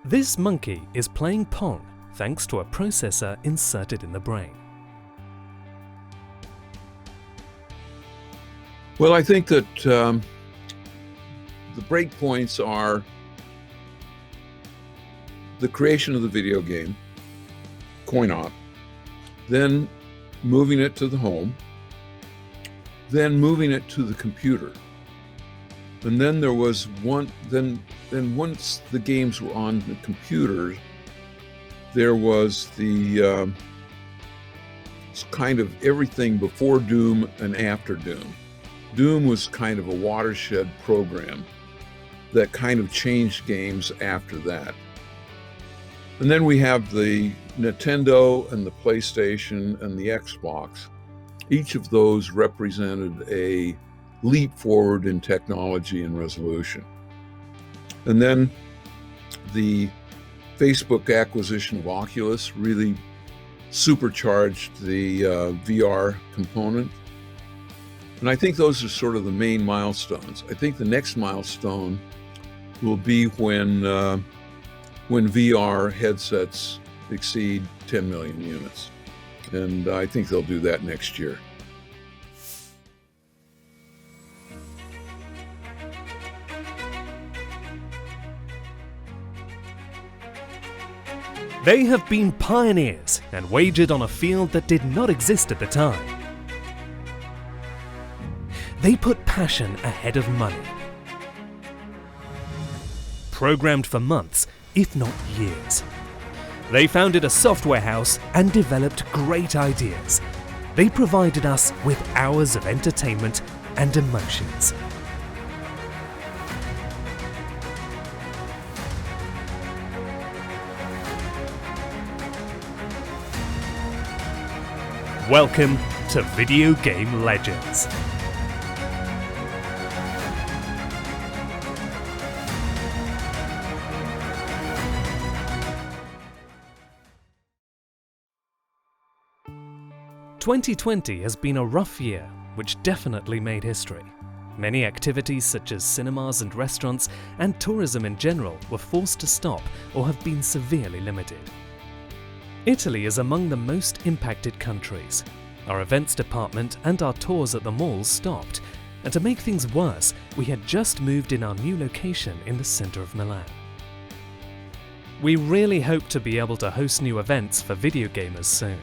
This monkey is playing Pong thanks to a processor inserted in the brain. Well, I think that the breakpoints are the creation of the video game, coin-op, then moving it to the home, then moving it to the computer. And then there was one, then once the games were on the computers, there was the kind of everything before Doom and after Doom. Doom was kind of a watershed program that kind of changed games after that. And then we have the Nintendo and the PlayStation and the Xbox. Each of those represented a leap forward in technology and resolution. And then the Facebook acquisition of Oculus really supercharged the VR component. And I think those are sort of the main milestones. I think the next milestone will be when VR headsets exceed 10 million units. And I think they'll do that next year. They have been pioneers and wagered on a field that did not exist at the time. They put passion ahead of money. Programmed for months, if not years. They founded a software house and developed great ideas. They provided us with hours of entertainment and emotions. Welcome to Videogame Legends. "2020 has been a rough year, which definitely made history. Many activities such as cinemas and restaurants and tourism in general were forced to stop or have been severely limited. Italy is among the most impacted countries. Our events department and our tours at the malls stopped, and to make things worse, we had just moved in our new location in the center of Milan. We really hope to be able to host new events for video gamers soon.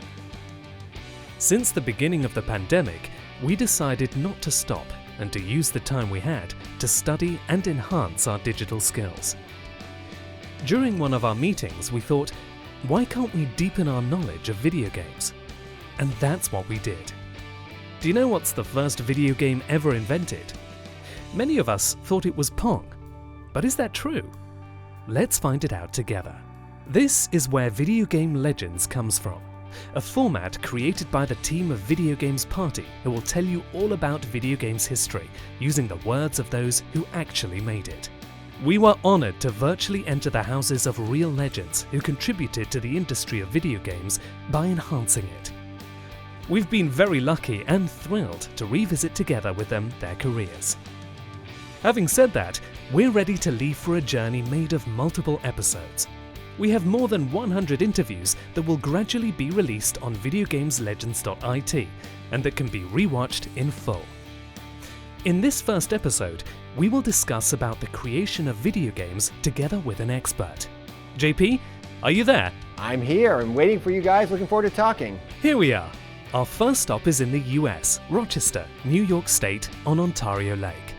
Since the beginning of the pandemic, we decided not to stop and to use the time we had to study and enhance our digital skills. During one of our meetings, we thought, why can't we deepen our knowledge of video games? And that's what we did. Do you know what's the first video game ever invented? Many of us thought it was Pong. But is that true? Let's find it out together. This is where Videogame Legends comes from, a format created by the team of Video Games Party who will tell you all about video games history using the words of those who actually made it. We were honored to virtually enter the houses of real legends who contributed to the industry of video games by enhancing it. We've been very lucky and thrilled to revisit together with them their careers. Having said that, we're ready to leave for a journey made of multiple episodes. We have more than 100 interviews that will gradually be released on videogameslegends.it and that can be rewatched in full. In this first episode, we will discuss about the creation of video games together with an expert. JP, are you there? I'm here. I'm waiting for you guys. Looking forward to talking. Here we are. Our first stop is in the US, Rochester, New York State, on Ontario Lake.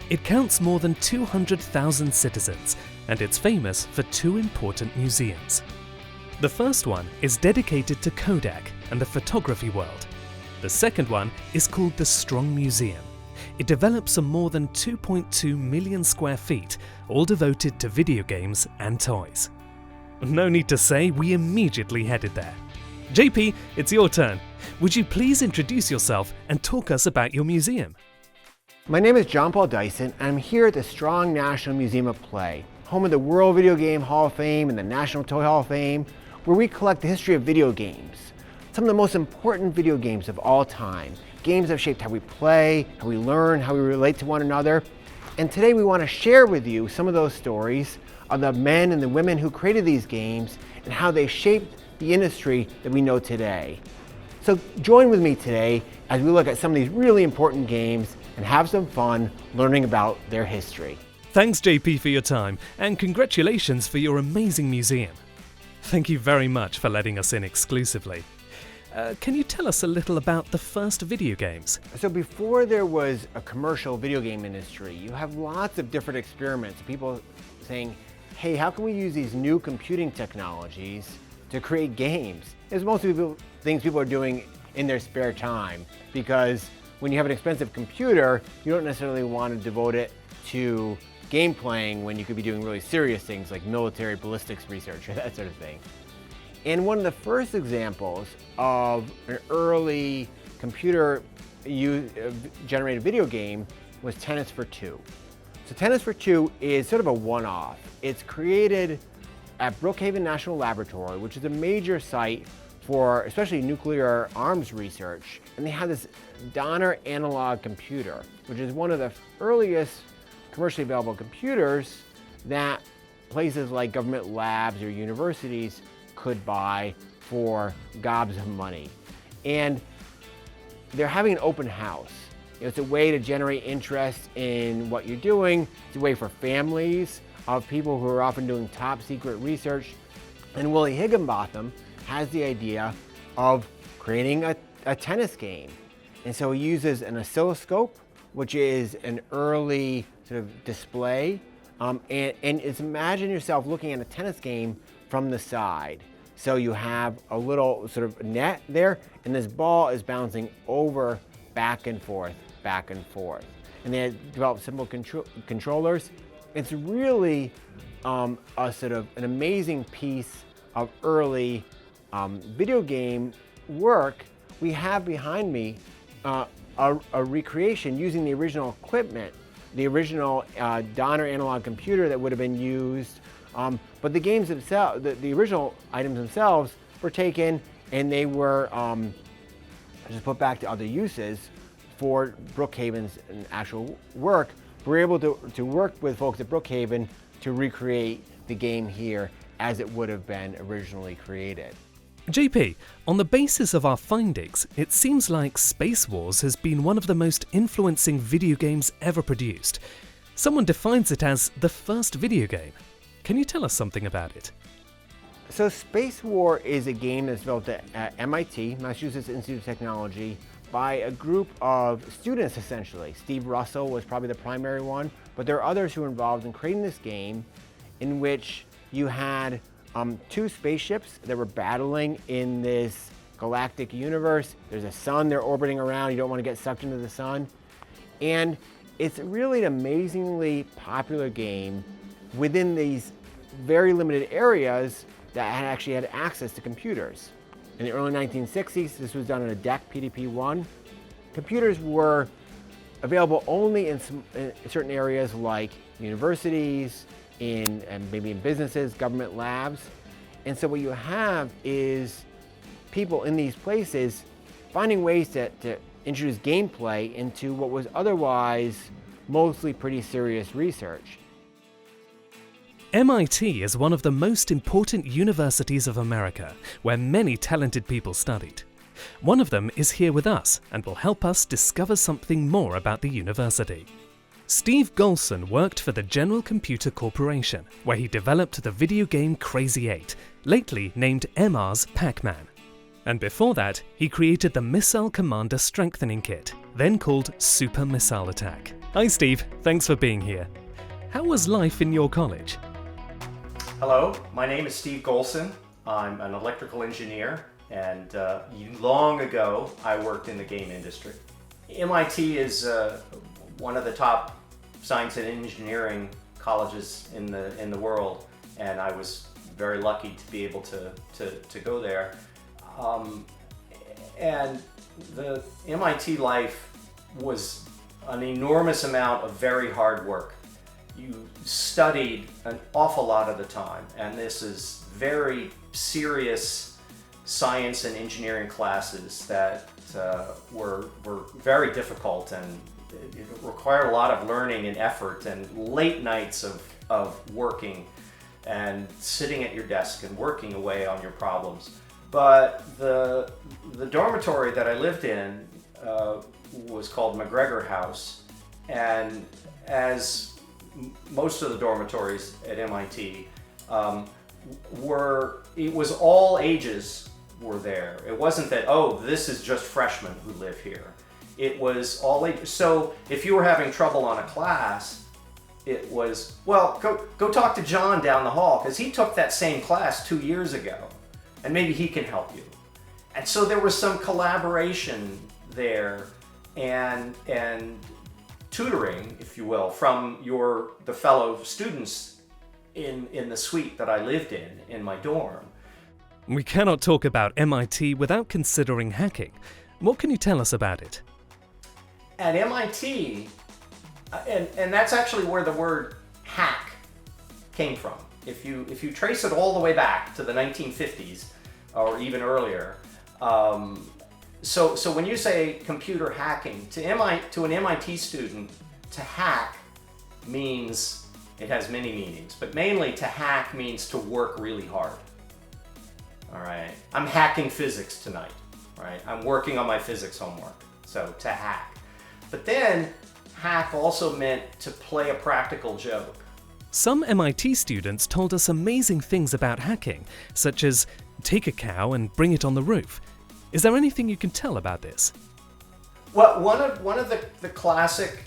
It counts more than 200,000 citizens, and it's famous for two important museums. The first one is dedicated to Kodak and the photography world. The second one is called the Strong Museum. It develops some more than 2.2 million square feet, all devoted to video games and toys. No need to say, we immediately headed there. JP, it's your turn. Would you please introduce yourself and talk us about your museum? My name is John Paul Dyson, and I'm here at the Strong National Museum of Play, home of the World Video Game Hall of Fame and the National Toy Hall of Fame, where we collect the history of video games. Some of the most important video games of all time. Games that have shaped how we play, how we learn, how we relate to one another. And today we want to share with you some of those stories of the men and the women who created these games and how they shaped the industry that we know today. So join with me today as we look at some of these really important games and have some fun learning about their history. Thanks, JP, for your time, and congratulations for your amazing museum. Thank you very much for letting us in exclusively. Can you tell us a little about the first video games? So before there was a commercial video game industry, you have lots of different experiments. People saying, hey, how can we use these new computing technologies to create games? It's mostly things people are doing in their spare time, because when you have an expensive computer, you don't necessarily want to devote it to game playing when you could be doing really serious things like military ballistics research or that sort of thing. And one of the first examples of an early computer-generated video game was Tennis for Two. So Tennis for Two is sort of a one-off. It's created at Brookhaven National Laboratory, which is a major site for especially nuclear arms research. And they have this Donner analog computer, which is one of the earliest commercially available computers that places like government labs or universities could buy for gobs of money. And they're having an open house. It's a way to generate interest in what you're doing. It's a way for families of people who are often doing top secret research. And Willie Higginbotham has the idea of creating a tennis game. And so he uses an oscilloscope, which is an early sort of display. And it's imagine yourself looking at a tennis game from the side. So you have a little sort of net there, and this ball is bouncing over, back and forth, back and forth. And they developed simple controllers. It's really a sort of an amazing piece of early video game work. We have behind me a recreation using the original equipment, the original Donner analog computer that would have been used. But the games themselves, the original items themselves were taken and they were just put back to other uses for Brookhaven's actual work. We're able to work with folks at Brookhaven to recreate the game here as it would have been originally created. JP, on the basis of our findings, it seems like Space Wars has been one of the most influencing video games ever produced. Someone defines it as the first video game. Can you tell us something about it? So Space War is a game that's developed at MIT, Massachusetts Institute of Technology, by a group of students essentially. Steve Russell was probably the primary one, but there are others who were involved in creating this game in which you had two spaceships that were battling in this galactic universe. There's a sun they're orbiting around, you don't want to get sucked into the sun. And it's really an amazingly popular game within these very limited areas that had actually had access to computers. In the early 1960s, this was done on a DEC PDP-1. Computers were available only in certain areas like universities, and maybe in businesses, government labs. And so what you have is people in these places finding ways to introduce gameplay into what was otherwise mostly pretty serious research. MIT is one of the most important universities of America, where many talented people studied. One of them is here with us and will help us discover something more about the university. Steve Golson worked for the General Computer Corporation, where he developed the video game Crazy 8, lately named MR's Pac-Man. And before that, he created the Missile Commander Strengthening Kit, then called Super Missile Attack. Hi Steve, thanks for being here. How was life in your college? Hello, my name is Steve Golson. I'm an electrical engineer, and long ago I worked in the game industry. MIT is one of the top science and engineering colleges in the world, and I was very lucky to be able to go there. And the MIT life was an enormous amount of very hard work. You studied an awful lot of the time, and this is very serious science and engineering classes that were very difficult it required a lot of learning and effort and late nights of working and sitting at your desk and working away on your problems. But the dormitory that I lived in was called McGregor House, and as most of the dormitories at MIT it was all ages were there. It wasn't that, oh, this is just freshmen who live here. It was all ages. So if you were having trouble on a class, it was, well, go talk to John down the hall, because he took that same class 2 years ago, and maybe he can help you. And so there was some collaboration there and tutoring, if you will, from the fellow students in the suite that I lived in my dorm. We cannot talk about MIT without considering hacking. What can you tell us about it? At MIT, and that's actually where the word hack came from. If you trace it all the way back to the 1950s or even earlier, so when you say computer hacking to an MIT student, to hack means, it has many meanings, but mainly to hack means to work really hard. All right, I'm hacking physics tonight. Right, I'm working on my physics homework. So to hack. But then hack also meant to play a practical joke. Some MIT students told us amazing things about hacking, such as take a cow and bring it on the roof. Is there anything you can tell about this? Well, one of the classic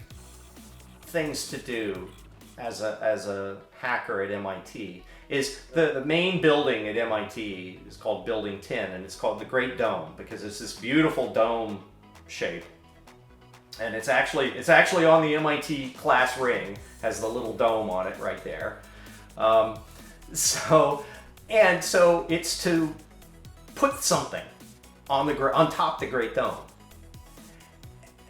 things to do as a hacker at MIT is the main building at MIT is called Building 10, and it's called the Great Dome because it's this beautiful dome shape. And it's actually on the MIT class ring, has the little dome on it right there. So it's to put something on top of the Great Dome.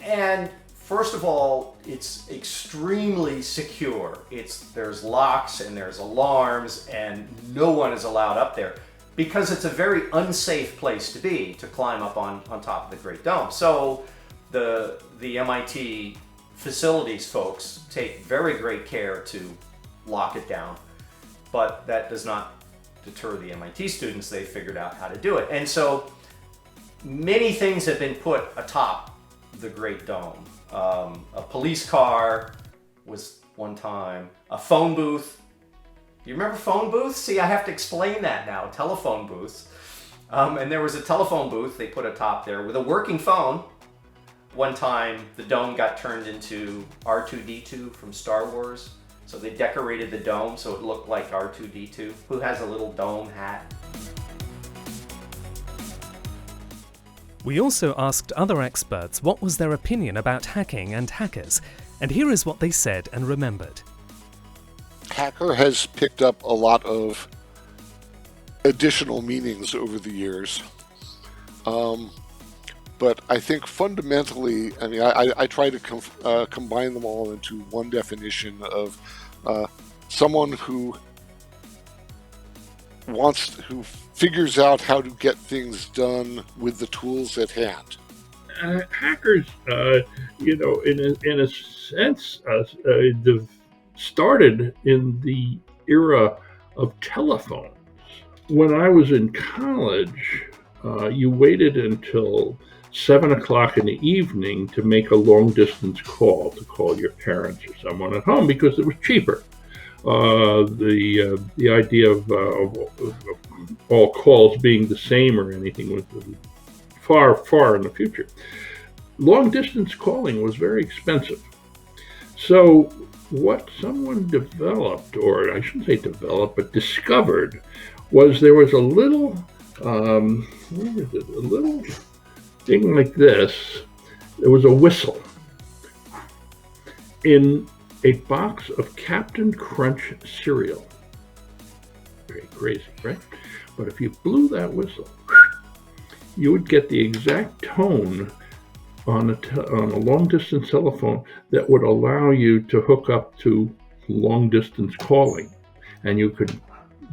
And first of all, it's extremely secure. There's locks and there's alarms, and no one is allowed up there because it's a very unsafe place to be, to climb up on top of the Great Dome. So the MIT facilities folks take very great care to lock it down, but that does not deter the MIT students. They figured out how to do it. And so many things have been put atop the Great Dome. A police car was one time, a phone booth. Do you remember phone booths? See, I have to explain that now, telephone booths. And there was a telephone booth they put atop there with a working phone. One time, the dome got turned into R2-D2 from Star Wars. So they decorated the dome so it looked like R2-D2, who has a little dome hat. We also asked other experts what was their opinion about hacking and hackers, and here is what they said and remembered. Hacker has picked up a lot of additional meanings over the years. But I think fundamentally, I mean, I try to combine them all into one definition of someone who figures out how to get things done with the tools at hand. Hackers, in a sense, started in the era of telephones. When I was in college, you waited until 7 o'clock in the evening to make a long-distance call, to call your parents or someone at home, because it was cheaper. The idea of all calls being the same or anything was far, far in the future. Long-distance calling was very expensive. So what someone developed, or I shouldn't say developed, but discovered, was there was a little, a little thing like this. There was a whistle in a box of Captain Crunch cereal. Very crazy, right? But if you blew that whistle, you would get the exact tone on a long-distance telephone that would allow you to hook up to long-distance calling. And you could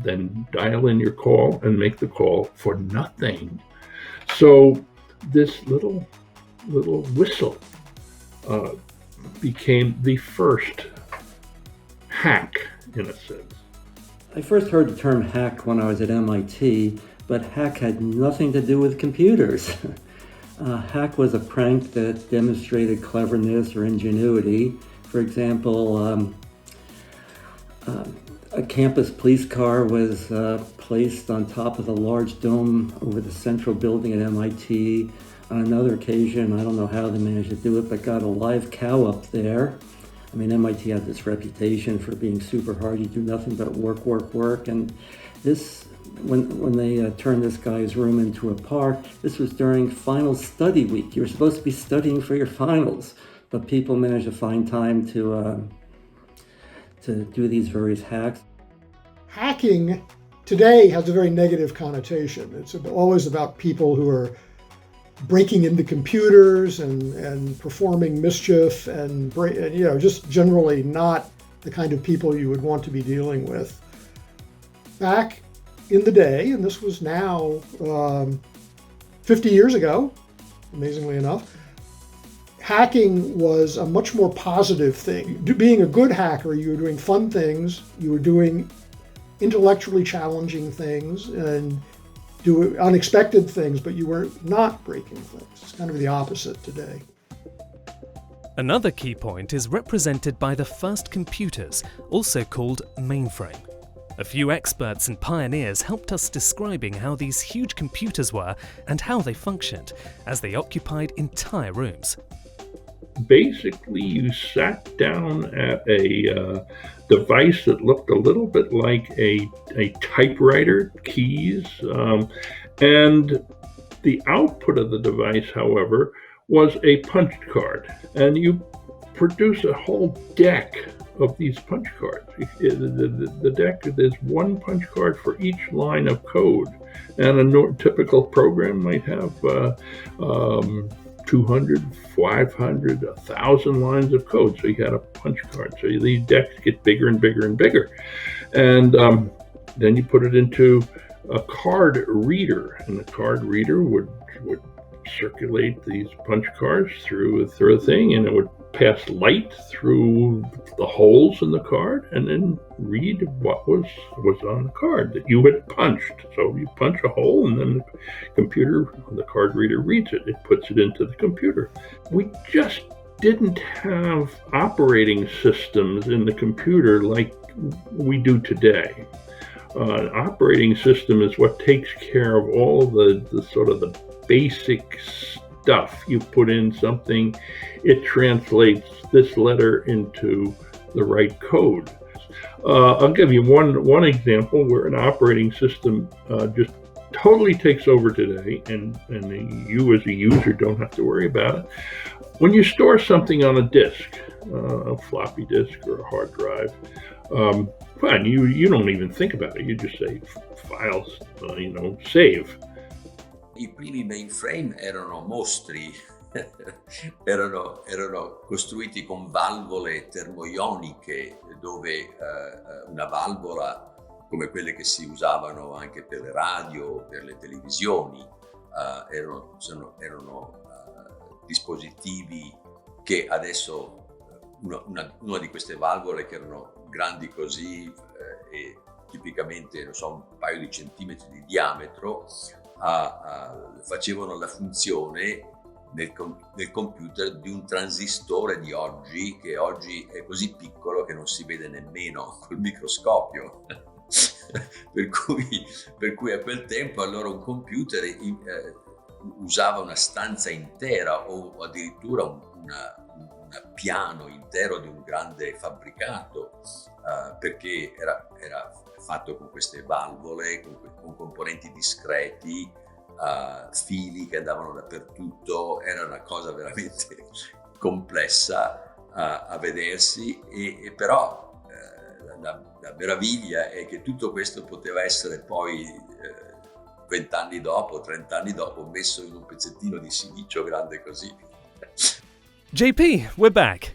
then dial in your call and make the call for nothing. So this little whistle became the first hack, in a sense. I first heard the term hack when I was at MIT, but hack had nothing to do with computers. Hack was a prank that demonstrated cleverness or ingenuity. For example, a campus police car was placed on top of the large dome over the central building at MIT. On another occasion, I don't know how they managed to do it, but got a live cow up there. I mean, MIT had this reputation for being super hard. You do nothing but work. And this, when they turned this guy's room into a park, this was during final study week. You were supposed to be studying for your finals, but people managed to find time to do these various hacks. Hacking today has a very negative connotation. It's always about people who are breaking into computers and performing mischief and just generally not the kind of people you would want to be dealing with. Back in the day, and this was now 50 years ago, amazingly enough, hacking was a much more positive thing. Being a good hacker, you were doing fun things, you were doing intellectually challenging things and do unexpected things, but you were not breaking things. It's kind of the opposite today. Another key point is represented by the first computers, also called mainframe. A few experts and pioneers helped us describing how these huge computers were and how they functioned, as they occupied entire rooms. Basically, you sat down at a device that looked a little bit like a typewriter, keys, and the output of the device, however, was a punch card. And you produce a whole deck of these punch cards. The deck, there's one punch card for each line of code. And a typical program might have 200, 500, 1,000 lines of code. So you had a punch card. So these decks get bigger and bigger and bigger. And then you put it into a card reader, and the card reader would circulate these punch cards through a thing, and it would pass light through the holes in the card and then read what was on the card that you had punched. So you punch a hole and then the card reader reads it. It puts it into the computer. We just didn't have operating systems in the computer like we do today. An operating system is what takes care of all the sort of the basic stuff. You put in something, it translates this letter into the right code. I'll give you one example where an operating system just totally takes over today, and you as a user don't have to worry about it. When you store something on a disk, a floppy disk or a hard drive, fine, you don't even think about it. You just say files, save. I primi mainframe erano mostri, erano costruiti con valvole termoioniche, dove una valvola come quelle che si usavano anche per le radio, per le televisioni, erano dispositivi che adesso una di queste valvole che erano grandi così e tipicamente un paio di centimetri di diametro facevano la funzione nel computer di un transistore di oggi, che oggi è così piccolo che non si vede nemmeno col microscopio. per cui a quel tempo allora un computer usava una stanza intera o addirittura un piano intero di un grande fabbricato, perché era fatto con queste valvole, con componenti discreti, fili che andavano dappertutto. Era una cosa veramente complessa a vedersi, e però la meraviglia è che tutto questo poteva essere poi 20 anni dopo, 30 anni dopo, messo in un pezzettino di silicio grande così. JP, we're back.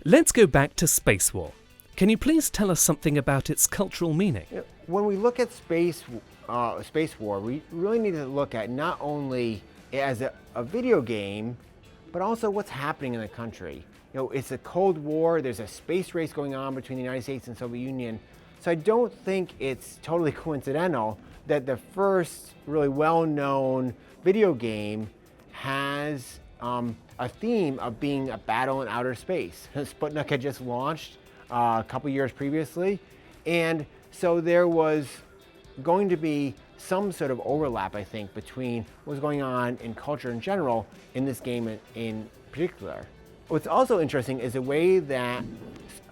Let's go back to Space War. Can you please tell us something about its cultural meaning? When we look at Space War, we really need to look at not only as a video game, but also what's happening in the country. it's a Cold War, there's a space race going on between the United States and Soviet Union. So I don't think it's totally coincidental that the first really well-known video game has a theme of being a battle in outer space. Sputnik had just launched a couple years previously, and so there was going to be some sort of overlap, I think, between what's going on in culture in general in this game in particular. What's also interesting is the way that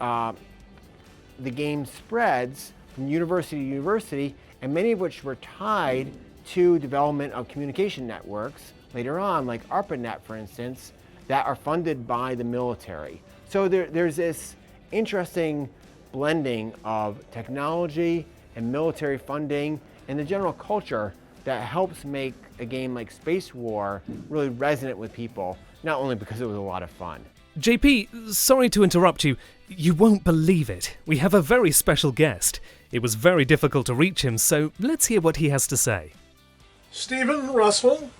the game spreads from university to university, and many of which were tied to development of communication networks later on, like ARPANET, for instance, that are funded by the military. So there's this interesting blending of technology and military funding and the general culture that helps make a game like Space War really resonate with people, not only because it was a lot of fun. JP, sorry to interrupt you. You won't believe it. We have a very special guest. It was very difficult to reach him, so let's hear what he has to say. Stephen Russell.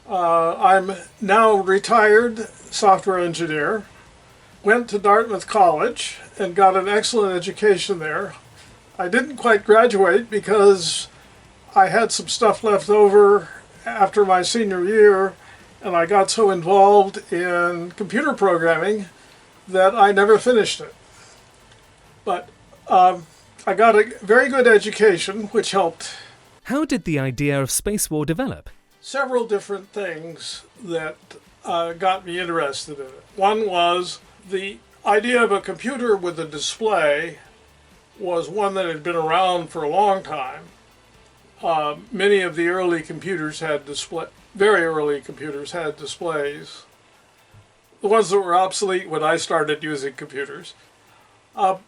I'm now retired software engineer. Went to Dartmouth College and got an excellent education there. I didn't quite graduate because I had some stuff left over after my senior year, and I got so involved in computer programming that I never finished it. But I got a very good education, which helped. How did the idea of Space War develop? Several different things that got me interested in it. One was the idea of a computer with a display was one that had been around for a long time. Many of the early computers had very early computers had displays. The ones that were obsolete when I started using computers. But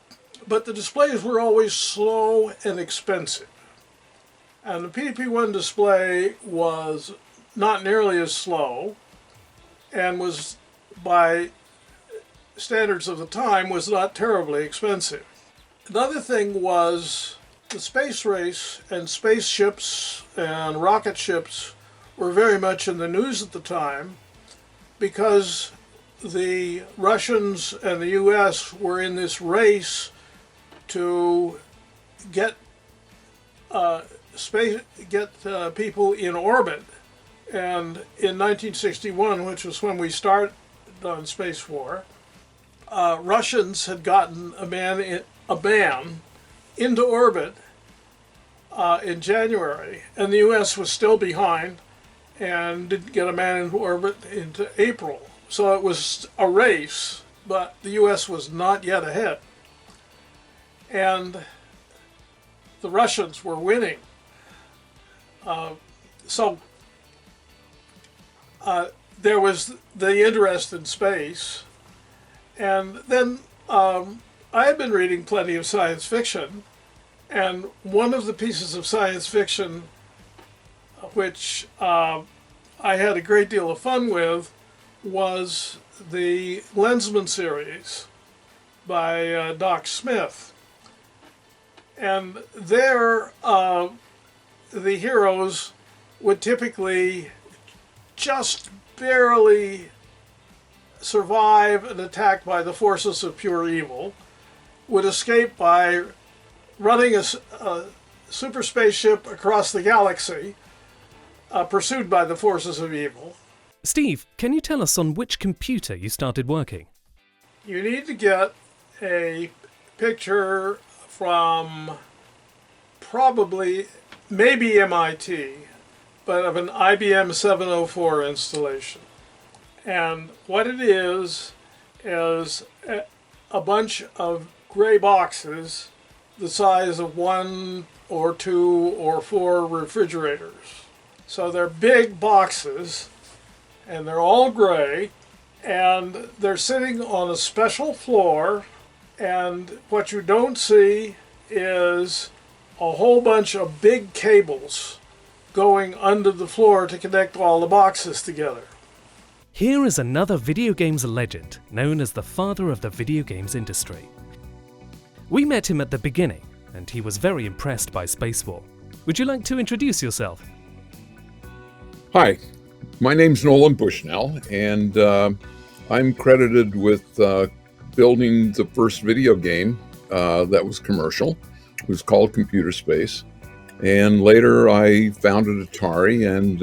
the displays were always slow and expensive. And the PDP-1 display was not nearly as slow and was, by standards of the time, was not terribly expensive. Another thing was the space race, and spaceships and rocket ships were very much in the news at the time because the Russians and the US were in this race to get people in orbit. And in 1961, which was when we started on Space War, Russians had gotten a man into orbit in January, and the US was still behind and didn't get a man into orbit into April. So it was a race, but the US was not yet ahead. And the Russians were winning. So there was the interest in space. And then I had been reading plenty of science fiction. And one of the pieces of science fiction which I had a great deal of fun with was the Lensman series by Doc Smith. And there, the heroes would typically just barely survive an attack by the forces of pure evil, would escape by running a super spaceship across the galaxy, pursued by the forces of evil. Steve, can you tell us on which computer you started working? You need to get a picture from maybe MIT, but of an IBM 704 installation. And what it is a bunch of gray boxes the size of 1 or 2 or 4 refrigerators. So they're big boxes, and they're all gray, and they're sitting on a special floor, and what you don't see is a whole bunch of big cables going under the floor to connect all the boxes together. Here is another video games legend, known as the father of the video games industry. We met him at the beginning, and he was very impressed by Space War. Would you like to introduce yourself? Hi, my name's Nolan Bushnell, and I'm credited with building the first video game that was commercial. It was called Computer Space. And later I founded Atari, and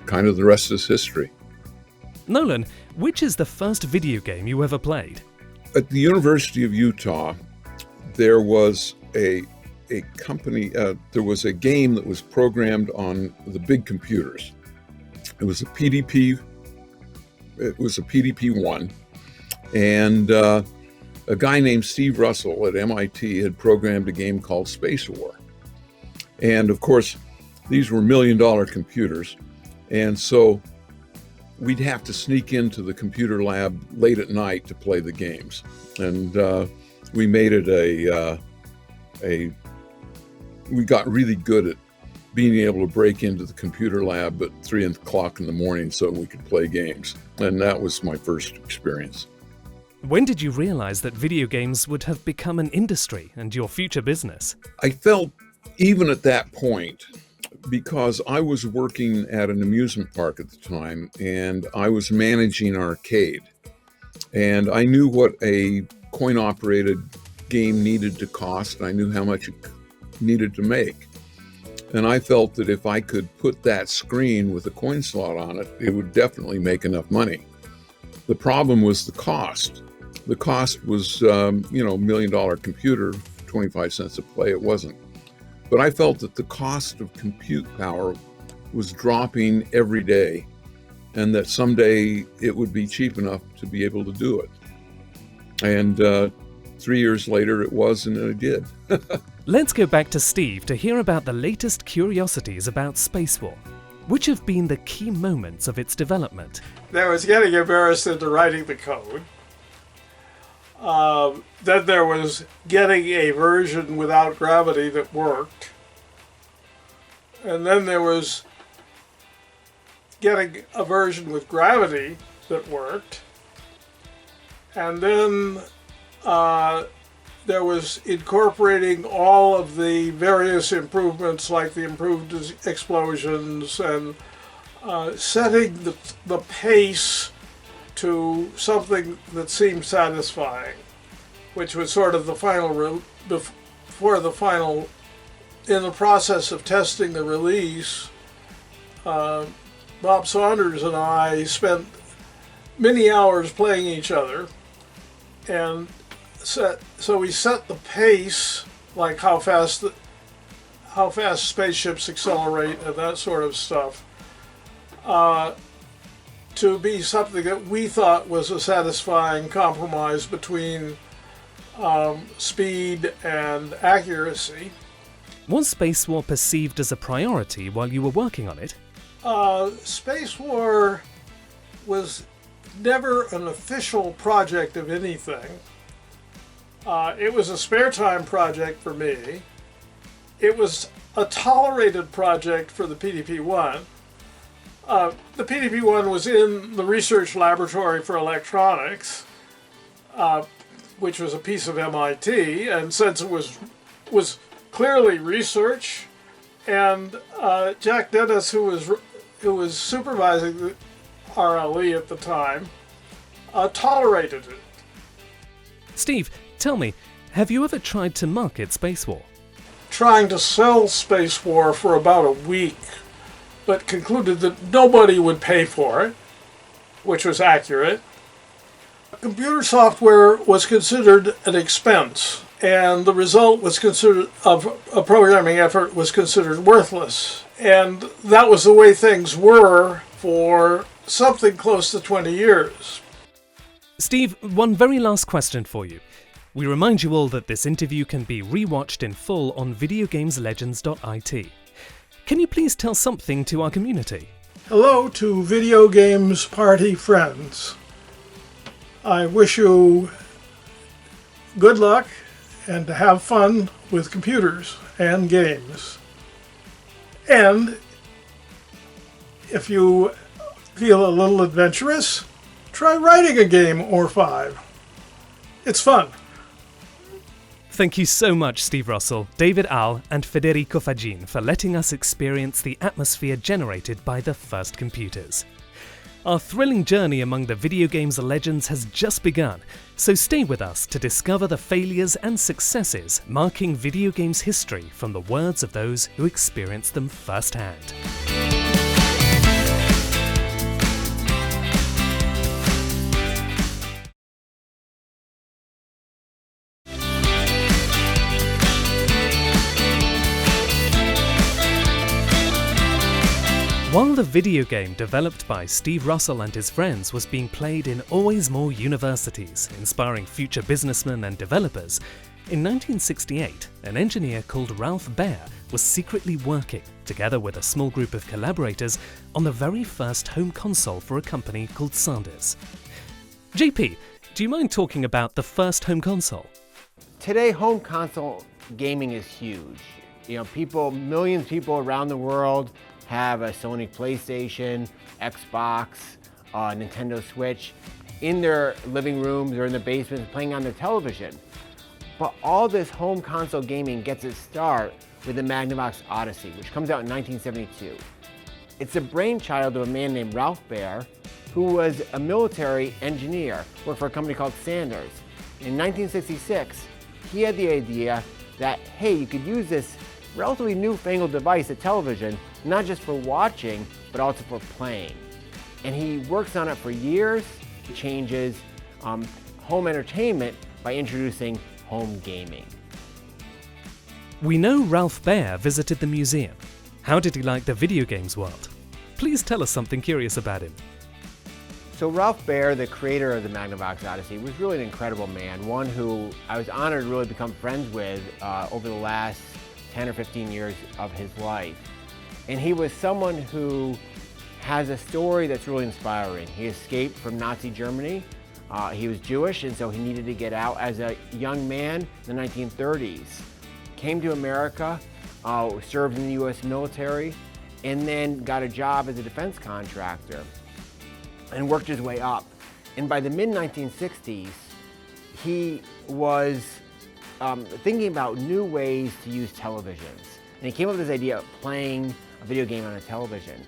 kind of the rest is history. Nolan, which is the first video game you ever played? At the University of Utah, there was a company, there was a game that was programmed on the big computers. It was a PDP 1, and a guy named Steve Russell at MIT had programmed a game called Space War. And of course, these were $1 million computers, and so we'd have to sneak into the computer lab late at night to play the games. And we made it we got really good at being able to break into the computer lab at 3 o'clock in the morning so we could play games. And that was my first experience. When did you realize that video games would have become an industry and your future business? I felt, even at that point, because I was working at an amusement park at the time, and I was managing an arcade, and I knew what a coin-operated game needed to cost, and I knew how much it needed to make. And I felt that if I could put that screen with a coin slot on it, it would definitely make enough money. The problem was the cost. The cost was, $1 million computer, 25 cents a play. It wasn't. But I felt that the cost of compute power was dropping every day, and that someday it would be cheap enough to be able to do it. And 3 years later, it was, and it did. Let's go back to Steve to hear about the latest curiosities about Space War. Which have been the key moments of its development? There was getting embarrassed into writing the code. Then there was getting a version without gravity that worked. And then there was getting a version with gravity that worked. And then there was incorporating all of the various improvements, like the improved explosions, and setting the pace to something that seemed satisfying, which was sort of the final, in the process of testing the release, Bob Saunders and I spent many hours playing each other, and so we set the pace, like how fast spaceships accelerate and that sort of stuff, to be something that we thought was a satisfying compromise between speed and accuracy. Was Space War perceived as a priority while you were working on it? Space War was never an official project of anything. It was a spare time project for me. It was a tolerated project for the PDP-1. The PDP-1 was in the research laboratory for electronics, which was a piece of MIT, and since it was clearly research, and Jack Dennis, who was supervising the RLE at the time, tolerated it. Steve, tell me, have you ever tried to market Space War? Trying to sell Space War for about a week, but concluded that nobody would pay for it, which was accurate. Computer software was considered an expense, and the result was considered of a programming effort was considered worthless. And that was the way things were for something close to 20 years. Steve, one very last question for you. We remind you all that this interview can be rewatched in full on videogameslegends.it. Can you please tell something to our community? Hello to Video Games Party friends. I wish you good luck and to have fun with computers and games. And if you feel a little adventurous, try writing a game or 5. It's fun. Thank you so much, Steve Russell, David Al, and Federico Fagin for letting us experience the atmosphere generated by the first computers. Our thrilling journey among the video games legends has just begun, so stay with us to discover the failures and successes marking video games history from the words of those who experienced them firsthand. While the video game developed by Steve Russell and his friends was being played in always more universities, inspiring future businessmen and developers, in 1968, an engineer called Ralph Baer was secretly working, together with a small group of collaborators, on the very first home console for a company called Sanders. JP, do you mind talking about the first home console? Today, home console gaming is huge. Millions of people around the world have a Sony PlayStation, Xbox, Nintendo Switch in their living rooms or in their basements playing on their television. But all this home console gaming gets its start with the Magnavox Odyssey, which comes out in 1972. It's the brainchild of a man named Ralph Baer, who was a military engineer, worked for a company called Sanders. In 1966, he had the idea that, hey, you could use this relatively newfangled device, a television, not just for watching, but also for playing. And he works on it for years, changes home entertainment by introducing home gaming. We know Ralph Baer visited the museum. How did he like the video games world? Please tell us something curious about him. So Ralph Baer, the creator of the Magnavox Odyssey, was really an incredible man, one who I was honored to really become friends with over the last 10 or 15 years of his life. And he was someone who has a story that's really inspiring. He escaped from Nazi Germany. He was Jewish, and so he needed to get out as a young man in the 1930s. Came to America, served in the US military, and then got a job as a defense contractor and worked his way up. And by the mid-1960s, he was thinking about new ways to use televisions. And he came up with this idea of playing a video game on a television.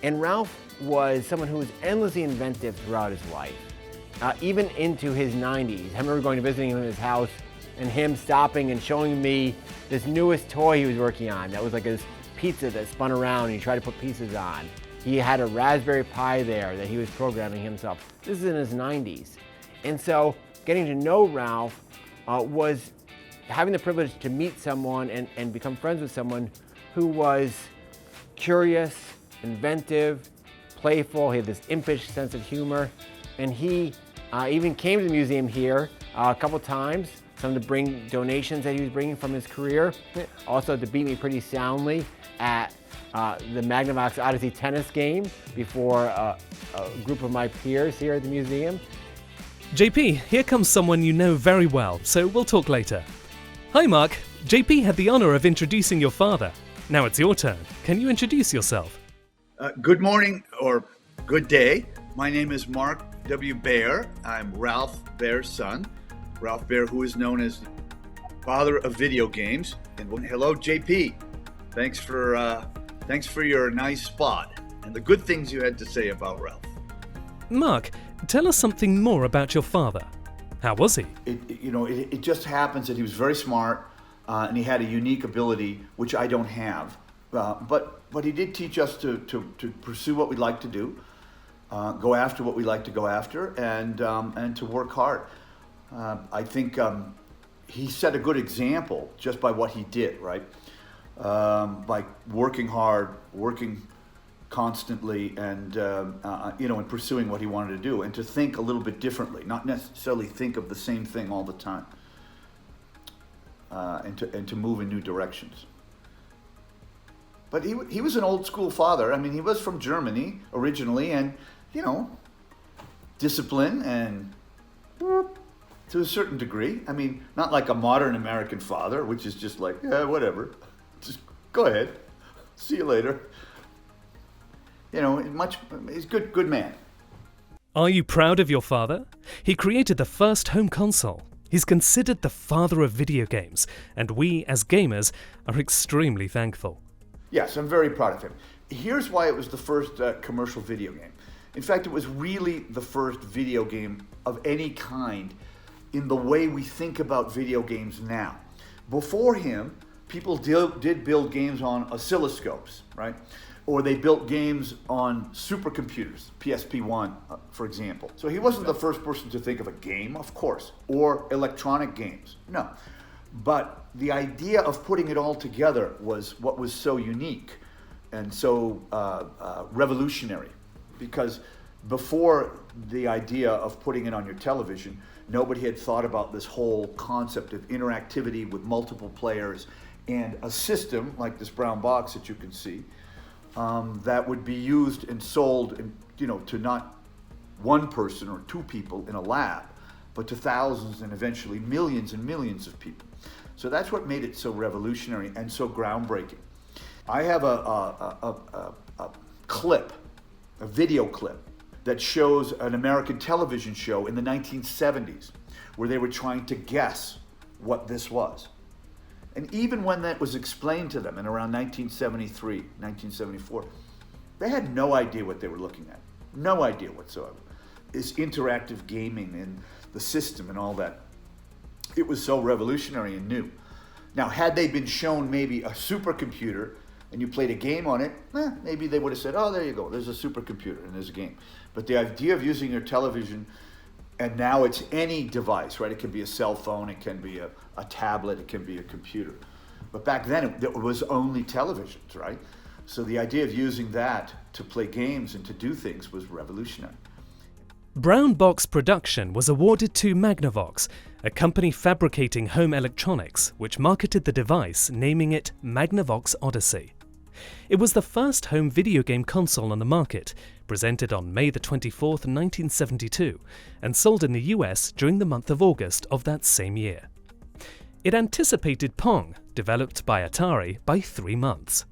And Ralph was someone who was endlessly inventive throughout his life, even into his 90s. I remember going to visiting him in his house and him stopping and showing me this newest toy he was working on that was like this pizza that spun around and he tried to put pieces on. He had a Raspberry Pi there that he was programming himself. This is in his 90s. And so getting to know Ralph was having the privilege to meet someone and become friends with someone who was curious, inventive, playful. He had this impish sense of humor. And he even came to the museum here a couple times, some to bring donations that he was bringing from his career, also to beat me pretty soundly at the Magnavox Odyssey tennis game before a group of my peers here at the museum. JP, here comes someone you know very well, so we'll talk later. Hi Mark, JP had the honor of introducing your father. Now it's your turn. Can you introduce yourself? Good morning or good day. My name is Mark W. Baer. I'm Ralph Baer's son. Ralph Baer, who is known as father of video games. And hello, JP. Thanks for your nice spot and the good things you had to say about Ralph. Mark, tell us something more about your father. How was he? It just happens that he was very smart and he had a unique ability, which I don't have. But he did teach us to pursue what we like to do, go after what we like to go after, and to work hard. I think he set a good example just by what he did, right? By working hard, working constantly, and and pursuing what he wanted to do, and to think a little bit differently, not necessarily think of the same thing all the time, and to move in new directions. But he was an old school father. I mean, he was from Germany originally, and discipline and to a certain degree. I mean, not like a modern American father, which is just like, yeah, whatever, just go ahead, see you later. He's a good man. Are you proud of your father? He created the first home console. He's considered the father of video games, and we, as gamers, are extremely thankful. Yes, I'm very proud of him. Here's why it was the first commercial video game. In fact, it was really the first video game of any kind in the way we think about video games now. Before him, people did build games on oscilloscopes, right? Or they built games on supercomputers, PSP-1, for example. So he wasn't the first person to think of a game, of course, or electronic games, no. But the idea of putting it all together was what was so unique and so revolutionary. Because before the idea of putting it on your television, nobody had thought about this whole concept of interactivity with multiple players and a system like this brown box that you can see that would be used and sold, to not one person or two people in a lab, but to thousands and eventually millions and millions of people. So that's what made it so revolutionary and so groundbreaking. I have a clip, a video clip, that shows an American television show in the 1970s where they were trying to guess what this was. And even when that was explained to them in around 1973, 1974, they had no idea what they were looking at. No idea whatsoever. This interactive gaming and the system and all that. It was so revolutionary and new. Now, had they been shown maybe a supercomputer and you played a game on it, maybe they would have said, oh, there you go, there's a supercomputer and there's a game. But the idea of using your television, and now it's any device, right? It can be a cell phone, it can be a tablet, it can be a computer. But back then, it was only televisions, right? So the idea of using that to play games and to do things was revolutionary. Brown Box production was awarded to Magnavox, a company fabricating home electronics, which marketed the device, naming it Magnavox Odyssey. It was the first home video game console on the market, presented on May the 24th, 1972, and sold in the US during the month of August of that same year. It anticipated Pong, developed by Atari, by 3 months.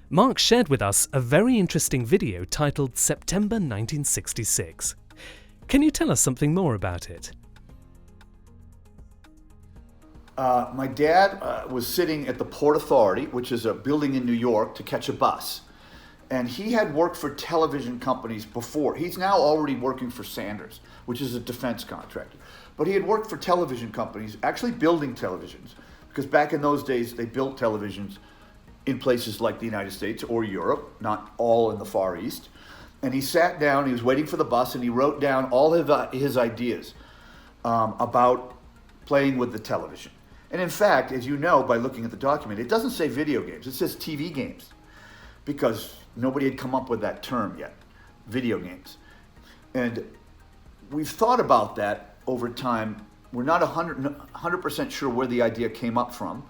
Mark shared with us a very interesting video titled September 1966. Can you tell us something more about it? My dad was sitting at the Port Authority, which is a building in New York, to catch a bus. And he had worked for television companies before. He's now already working for Sanders, which is a defense contractor. But he had worked for television companies, actually building televisions, because back in those days, they built televisions in places like the United States or Europe, not all in the Far East. And he sat down, he was waiting for the bus, and he wrote down all of his ideas about playing with the television. And in fact, as you know by looking at the document, it doesn't say video games, it says TV games, because nobody had come up with that term yet, video games. And we've thought about that over time. We're not 100% sure where the idea came up from,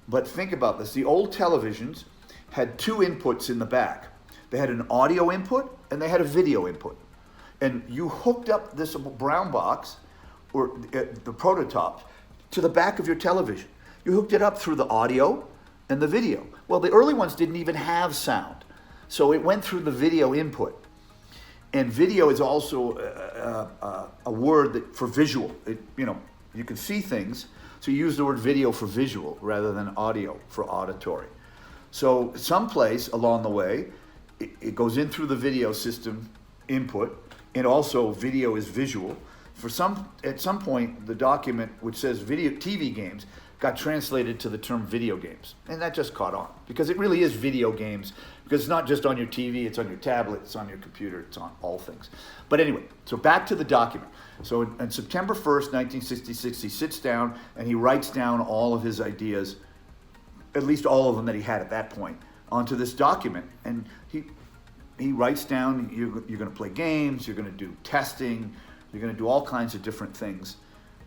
but think about this. The old televisions had 2 inputs in the back. They had an audio input and they had a video input. And you hooked up this brown box, or the prototype, to the back of your television. You hooked it up through the audio and the video. Well, the early ones didn't even have sound. So it went through the video input. And video is also a word for visual. You can see things, so you use the word video for visual rather than audio for auditory. So someplace along the way, it goes in through the video system input, and also video is visual. At some point, the document which says TV games got translated to the term video games, and that just caught on because it really is video games, because it's not just on your TV, it's on your tablet, it's on your computer, it's on all things. But anyway, so back to the document. So on September 1st, 1966, he sits down and he writes down all of his ideas, at least all of them that he had at that point, onto this document. And he writes down, you're going to play games, you're going to do testing, you're going to do all kinds of different things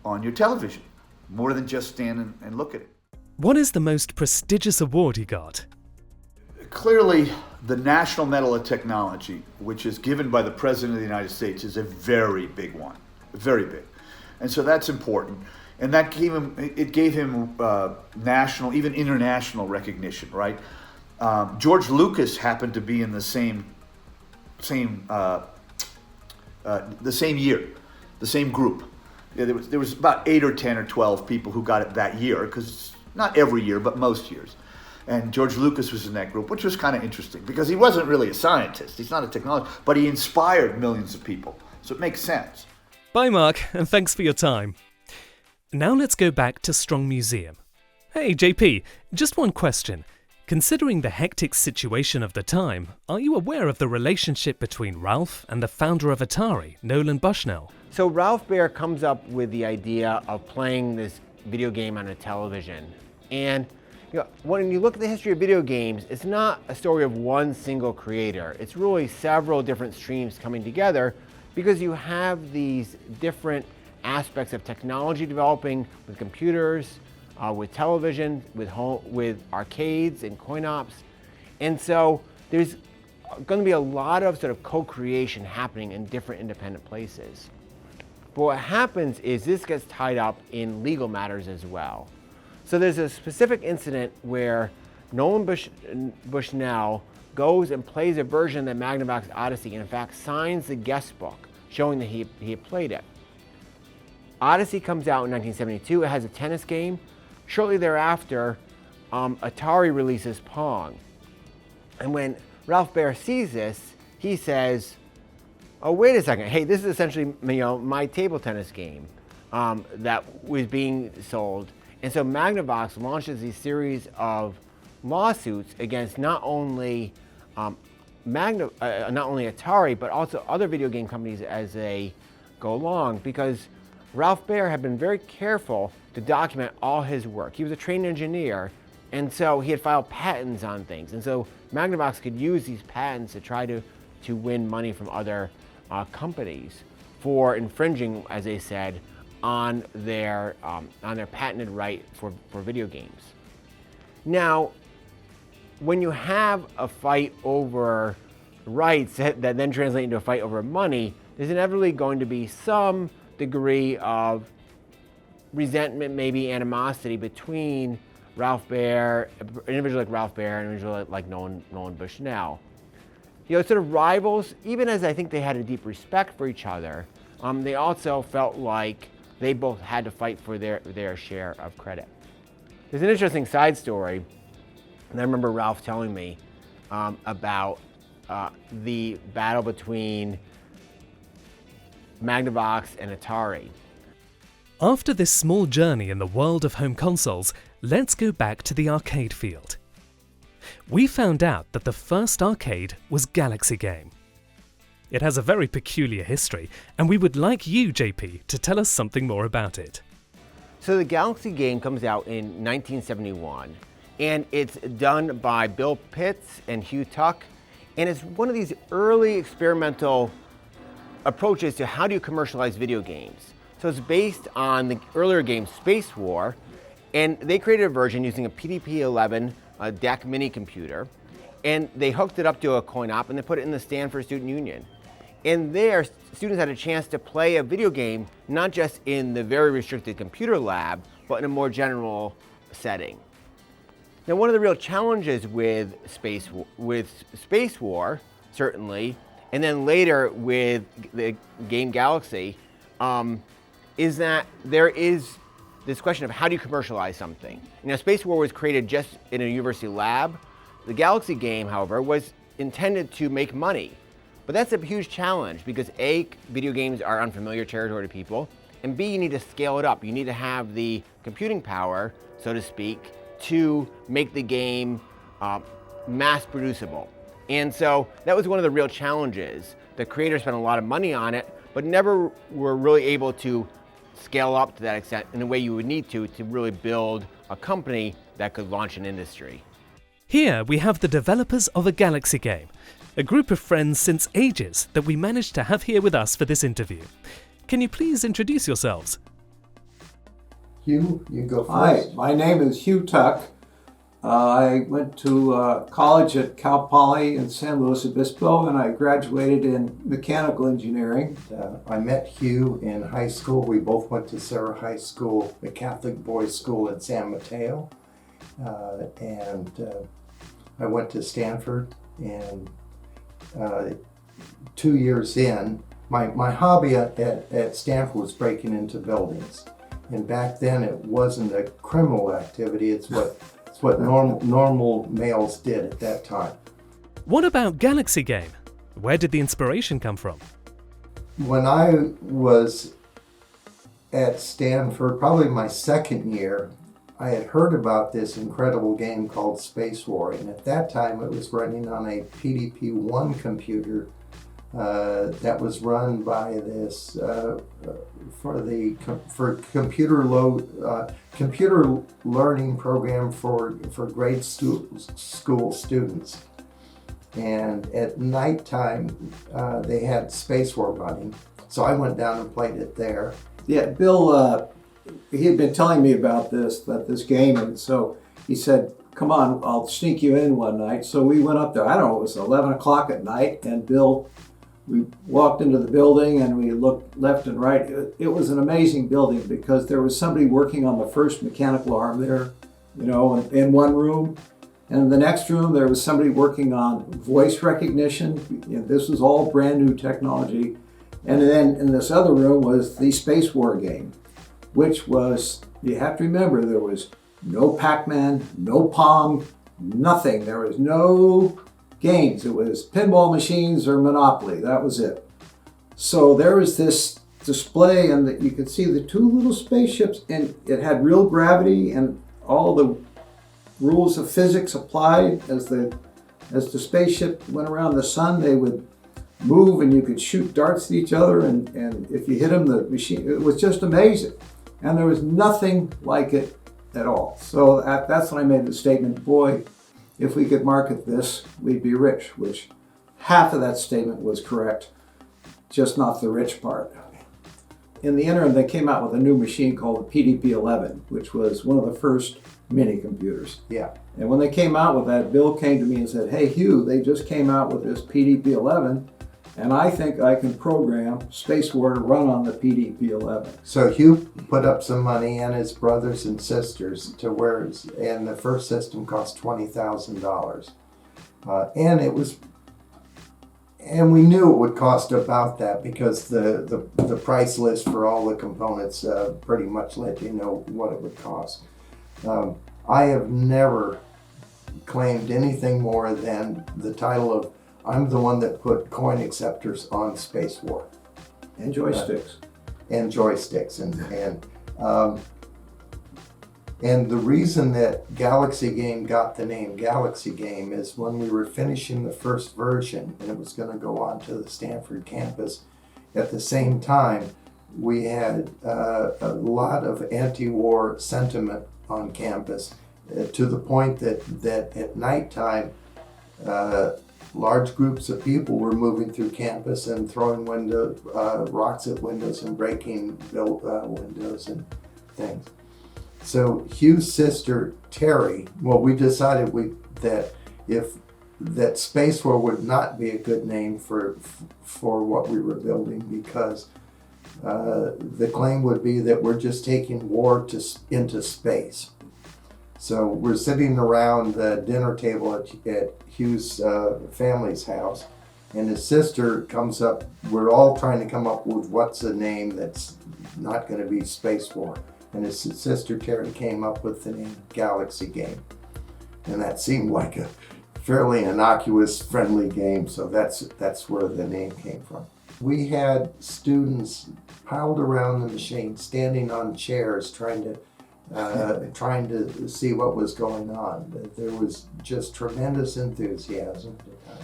on your television, more than just stand and look at it. What is the most prestigious award he got? Clearly, the National Medal of Technology, which is given by the President of the United States, is a very big one, very big. And so that's important. And that gave him national, even international recognition, right? George Lucas happened to be in the same year, the same group. Yeah, there was about 8 or 10 or 12 people who got it that year, because not every year, but most years. And George Lucas was in that group, which was kind of interesting because he wasn't really a scientist. He's not a technologist, but he inspired millions of people. So it makes sense. Bye, Mark, and thanks for your time. Now let's go back to Strong Museum. Hey, JP, just one question. Considering the hectic situation of the time, are you aware of the relationship between Ralph and the founder of Atari, Nolan Bushnell? So Ralph Baer comes up with the idea of playing this video game on a television. And when you look at the history of video games, it's not a story of one single creator. It's really several different streams coming together because you have these different aspects of technology developing with computers, with television, with arcades and coin-ops. And so there's going to be a lot of sort of co-creation happening in different independent places. But what happens is this gets tied up in legal matters as well. So there's a specific incident where Nolan Bushnell goes and plays a version of the Magnavox Odyssey and in fact signs the guest book showing that he had played it. Odyssey comes out in 1972. It has a tennis game. Shortly thereafter, Atari releases Pong. And when Ralph Baer sees this, he says, oh, wait a second. Hey, this is essentially my table tennis game that was being sold. And so Magnavox launches these series of lawsuits against not only Atari, but also other video game companies as they go along, because Ralph Baer had been very careful to document all his work. He was a trained engineer, and so he had filed patents on things. And so Magnavox could use these patents to try to win money from other companies for infringing, as they said, on their patented right for video games. Now, when you have a fight over rights that then translate into a fight over money, there's inevitably going to be some degree of resentment, maybe animosity between Ralph Baer, an individual like Ralph Baer, and an individual like Nolan Bushnell. Sort of rivals, even as I think they had a deep respect for each other, they also felt like they both had to fight for their share of credit. There's an interesting side story, and I remember Ralph telling me about the battle between Magnavox and Atari. After this small journey in the world of home consoles, let's go back to the arcade field. We found out that the first arcade was Galaxy Game. It has a very peculiar history, and we would like you, JP, to tell us something more about it. So the Galaxy Game comes out in 1971, and it's done by Bill Pitts and Hugh Tuck, and it's one of these early experimental approaches to how do you commercialize video games. So it's based on the earlier game Space War, and they created a version using a PDP-11 DEC mini computer, and they hooked it up to a coin-op and they put it in the Stanford Student Union. And there, students had a chance to play a video game, not just in the very restricted computer lab, but in a more general setting. Now, one of the real challenges with Space War, certainly, and then later with the game Galaxy, is that there is this question of how do you commercialize something? Space War was created just in a university lab. The Galaxy game, however, was intended to make money. But that's a huge challenge because A, video games are unfamiliar territory to people, and B, you need to scale it up. You need to have the computing power, so to speak, to make the game mass producible. And so that was one of the real challenges. The creators spent a lot of money on it, but never were really able to scale up to that extent in the way you would need to really build a company that could launch an industry. Here we have the developers of a Galaxy Game, a group of friends since ages that we managed to have here with us for this interview. Can you please introduce yourselves? Hugh, you go first. Hi, my name is Hugh Tuck. I went to college at Cal Poly in San Luis Obispo, and I graduated in mechanical engineering. I met Hugh in high school. We both went to Sarah High School, the Catholic boys' school in San Mateo. And I went to Stanford, and 2 years in, my hobby at Stanford was breaking into buildings. And back then it wasn't a criminal activity, it's It's what normal males did at that time. What about Galaxy Game? Where did the inspiration come from? When I was at Stanford, probably my second year, I had heard about this incredible game called Space War, and at that time it was running on a PDP-1 computer that was run by this for computer learning program for grade school students. And at nighttime they had Space War running, so I went down and played it there. Yeah, Bill, he had been telling me about this game, and so he said, come on, I'll sneak you in one night. So we went up there, I don't know, it was 11 o'clock at night, and Bill, we walked into the building and we looked left and right. It was an amazing building because there was somebody working on the first mechanical arm there, in one room. And in the next room, there was somebody working on voice recognition. This was all brand new technology. And then in this other room was the Space War game, which was, you have to remember, there was no Pac-Man, no Pong, nothing. There was no games. It was pinball machines or Monopoly. That was it. So there was this display, and you could see the two little spaceships, and it had real gravity, and all the rules of physics applied. As the spaceship went around the sun, they would move, and you could shoot darts at each other, and if you hit them, the machine, it was just amazing. And there was nothing like it at all. So that's when I made the statement, boy, if we could market this, we'd be rich, which half of that statement was correct, just not the rich part. In the interim, they came out with a new machine called the PDP-11, which was one of the first mini computers. Yeah. And when they came out with that, Bill came to me and said, hey, Hugh, they just came out with this PDP-11, and I think I can program Space War to run on the PDP-11. So Hugh put up some money and his brothers and sisters and the first system cost $20,000. And we knew it would cost about that because the price list for all the components pretty much let you know what it would cost. I have never claimed anything more than the title of I'm the one that put coin acceptors on Space War. And joysticks. And the reason that Galaxy Game got the name Galaxy Game is when we were finishing the first version and it was going to go on to the Stanford campus, at the same time we had a lot of anti-war sentiment on campus to the point that at nighttime large groups of people were moving through campus and throwing rocks at windows and breaking windows and things. So Hugh's sister Terry, we decided that Space War would not be a good name for what we were building because the claim would be that we're just taking war into space. So we're sitting around the dinner table at Hugh's family's house, and his sister comes up. We're all trying to come up with what's a name that's not going to be Space War. And his sister Terry came up with the name Galaxy Game. And that seemed like a fairly innocuous, friendly game, so that's where the name came from. We had students piled around the machine, standing on chairs, trying to see what was going on. There was just tremendous enthusiasm.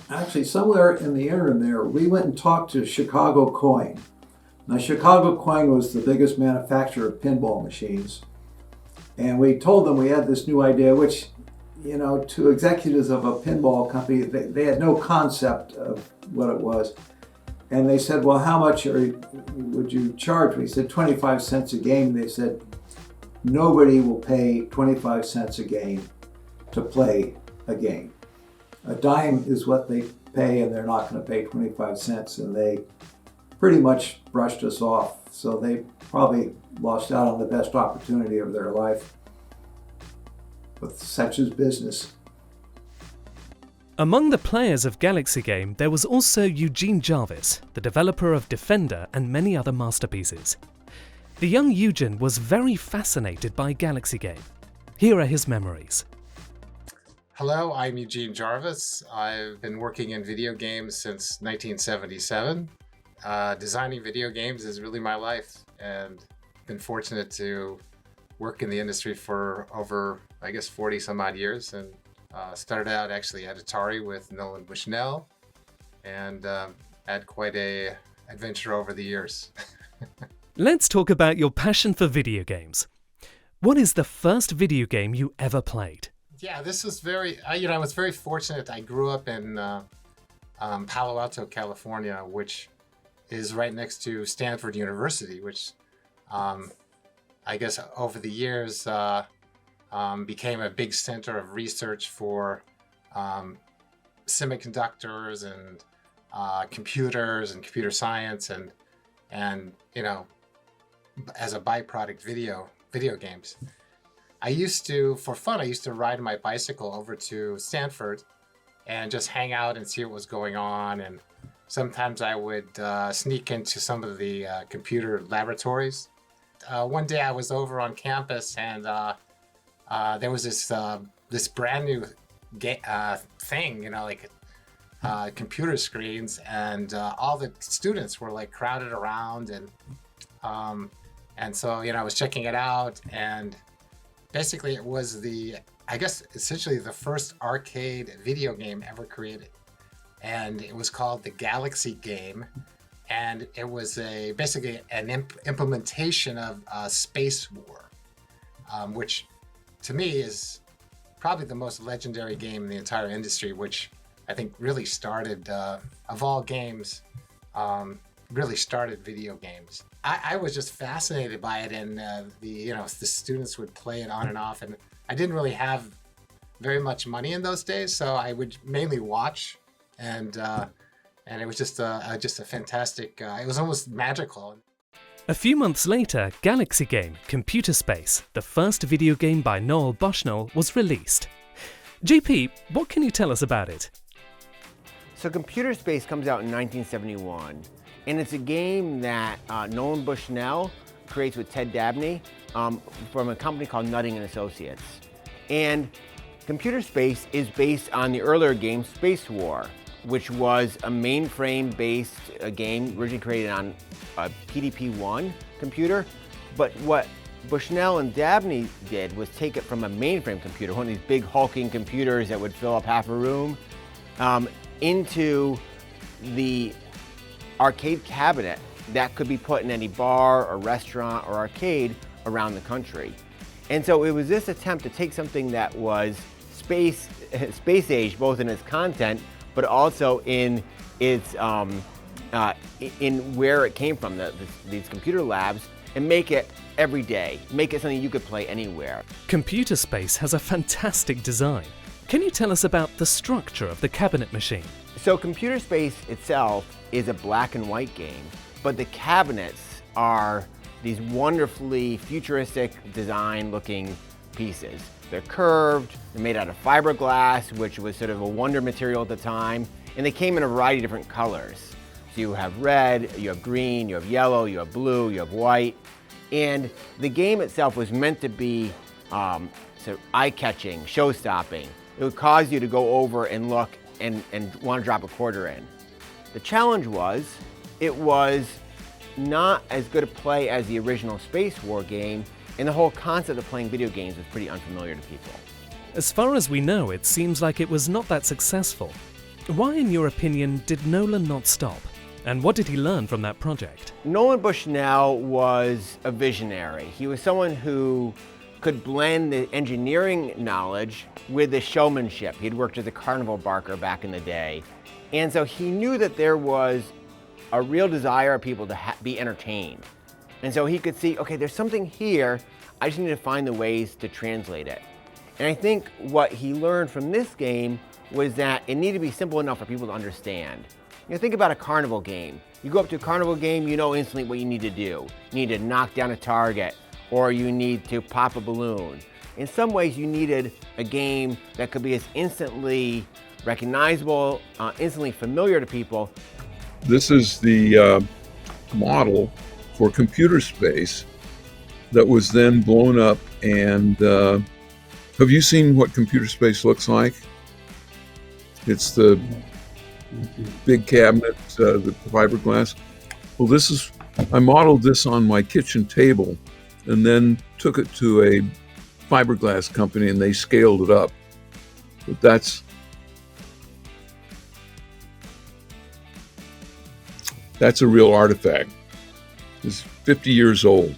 Actually, somewhere in the interim there, we went and talked to Chicago Coin. Now, Chicago Coin was the biggest manufacturer of pinball machines. And we told them we had this new idea, which, to executives of a pinball company, they had no concept of what it was. And they said, well, how much would you charge? We said 25 cents a game. They said, nobody will pay 25 cents a game to play a game. A dime is what they pay, and they're not going to pay 25 cents. And they pretty much brushed us off. So they probably lost out on the best opportunity of their life. But such is business. Among the players of Galaxy Game, there was also Eugene Jarvis, the developer of Defender and many other masterpieces. The young Eugen was very fascinated by Galaxy Game. Here are his memories. Hello, I'm Eugene Jarvis. I've been working in video games since 1977. Designing video games is really my life, and been fortunate to work in the industry for over, I guess, 40 some odd years, and started out actually at Atari with Nolan Bushnell, and had quite a adventure over the years. Let's talk about your passion for video games. What is the first video game you ever played? Yeah, this was very, I was very fortunate. I grew up in Palo Alto, California, which is right next to Stanford University, which I guess over the years became a big center of research for semiconductors and computers and computer science and as a byproduct video games. For fun, I used to ride my bicycle over to Stanford and just hang out and see what was going on. And sometimes I would sneak into some of the computer laboratories. One day I was over on campus and there was this brand new thing, like computer screens, and all the students were like crowded around, and so I was checking it out, and basically it was essentially the first arcade video game ever created, and it was called the Galaxy game, and it was basically an implementation of Space War, which to me is probably the most legendary game in the entire industry, which I think really started, of all games, really started video games. I was just fascinated by it, and the students would play it on and off, and I didn't really have very much money in those days, so I would mainly watch, and it was just a fantastic. It was almost magical. A few months later, Galaxy Game Computer Space, the first video game by Noel Bushnell, was released. GP, what can you tell us about it? So Computer Space comes out in 1971, and it's a game that Nolan Bushnell creates with Ted Dabney from a company called Nutting & Associates. And Computer Space is based on the earlier game Space War, which was a mainframe-based game originally created on a PDP-1 computer. But what Bushnell and Dabney did was take it from a mainframe computer, one of these big hulking computers that would fill up half a room, into the arcade cabinet that could be put in any bar or restaurant or arcade around the country. And so it was this attempt to take something that was space age, both in its content, but also in its in where it came from, these computer labs, and make it every day, make it something you could play anywhere. Computer Space has a fantastic design. Can you tell us about the structure of the cabinet machine? So Computer Space itself is a black and white game, but the cabinets are these wonderfully futuristic design looking pieces. They're curved, they're made out of fiberglass, which was sort of a wonder material at the time, and they came in a variety of different colors. So you have red, you have green, you have yellow, you have blue, you have white, and the game itself was meant to be sort of eye-catching, show-stopping. It would cause you to go over and look and want to drop a quarter in. The challenge was, it was not as good a play as the original Space War game, and the whole concept of playing video games was pretty unfamiliar to people. As far as we know, it seems like it was not that successful. Why, in your opinion, did Nolan not stop? And what did he learn from that project? Nolan Bushnell was a visionary. He was someone who could blend the engineering knowledge with the showmanship. He'd worked as a carnival barker back in the day. And so he knew that there was a real desire of people to be entertained. And so he could see, okay, there's something here, I just need to find the ways to translate it. And I think what he learned from this game was that it needed to be simple enough for people to understand. Think about a carnival game. You go up to a carnival game, you know instantly what you need to do. You need to knock down a target, or you need to pop a balloon. In some ways, you needed a game that could be as instantly recognizable, instantly familiar to people. This is the model for Computer Space that was then blown up and Have you seen what computer space looks like? It's the big cabinet, the fiberglass. Well, I modeled this on my kitchen table and then took it to a fiberglass company and they scaled it up. But that's a real artifact. It's 50 years old.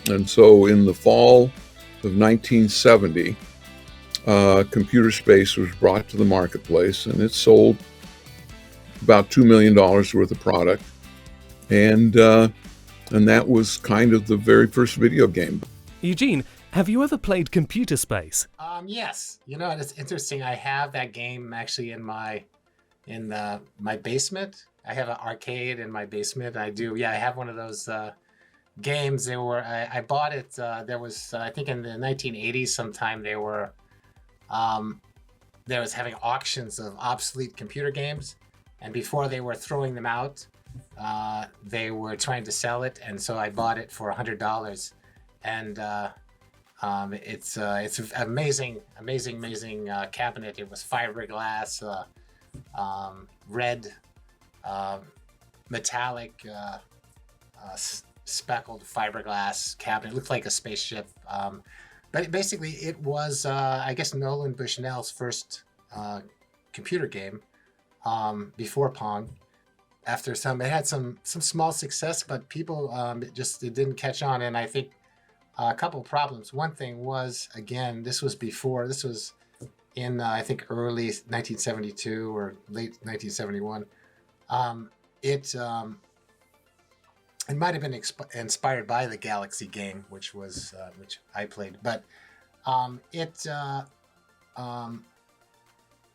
And so in the fall of 1970, computer space was brought to the marketplace and it sold about $2 million worth of product. And that was kind of the very first video game. Eugene, have you ever played Computer Space? Yes. You know, it's interesting. I have that game actually in my basement. I have an arcade in my basement. I have one of those games. I bought it. There was, I think in the 1980s sometime, there was having auctions of obsolete computer games. And before they were throwing them out, they were trying to sell it. And so I bought it for $100. And it's an amazing cabinet. It was fiberglass, red, metallic, speckled fiberglass cabinet. It looked like a spaceship. But basically, it was, I guess, Nolan Bushnell's first computer game before Pong. After it had some small success, but people it didn't catch on. And I think a couple of problems. One thing was, again, this was in I think early 1972 or late 1971. It might have been inspired by the Galaxy game, which I played, but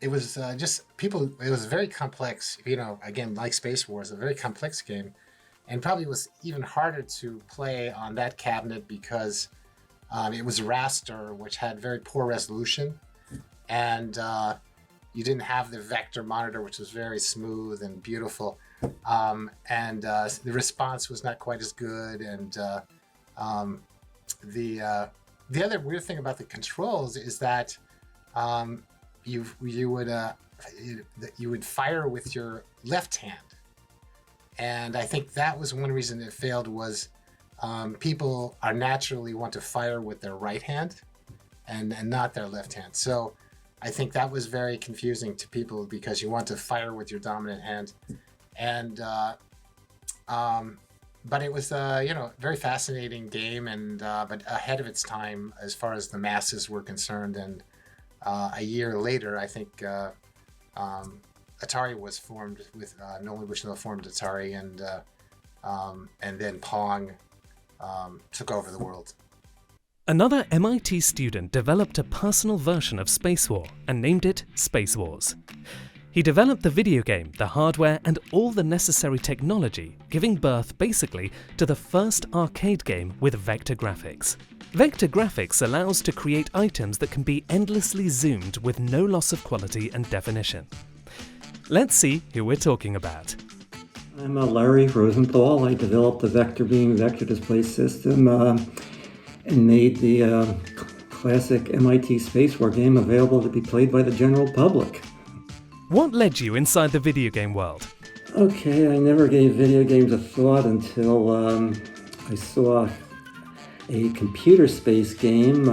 it was it was very complex, again, like Space Wars, a very complex game, and probably was even harder to play on that cabinet because it was raster, which had very poor resolution, and you didn't have the vector monitor, which was very smooth and beautiful, and the response was not quite as good, and the other weird thing about the controls is that you would fire with your left hand, and I think that was one reason it failed was people are naturally want to fire with their right hand and not their left hand. So I think that was very confusing to people because you want to fire with your dominant hand, and but it was very fascinating game, and but ahead of its time as far as the masses were concerned. And a year later, I think Atari was formed with Nolan Bushnell formed Atari, and then Pong took over the world. Another MIT student developed a personal version of Space War and named it Space Wars. He developed the video game, the hardware, and all the necessary technology, giving birth basically to the first arcade game with vector graphics. Vector graphics allows to create items that can be endlessly zoomed with no loss of quality and definition. Let's see who we're talking about. I'm Larry Rosenthal. I developed the vector display system and made the classic MIT Space War game available to be played by the general public. What led you inside the video game world? Okay, I never gave video games a thought until I saw a computer space game.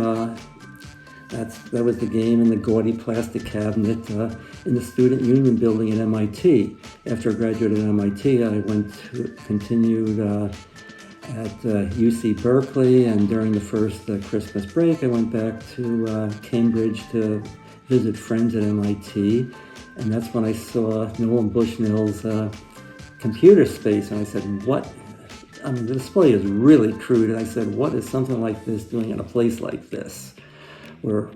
That was the game in the gaudy plastic cabinet in the Student Union building at MIT. After I graduated at MIT, I continued at UC Berkeley, and during the first Christmas break, I went back to Cambridge to visit friends at MIT, and that's when I saw Nolan Bushnell's computer space, and I said, what? I mean, the display is really crude, and I said, what is something like this doing in a place like this, where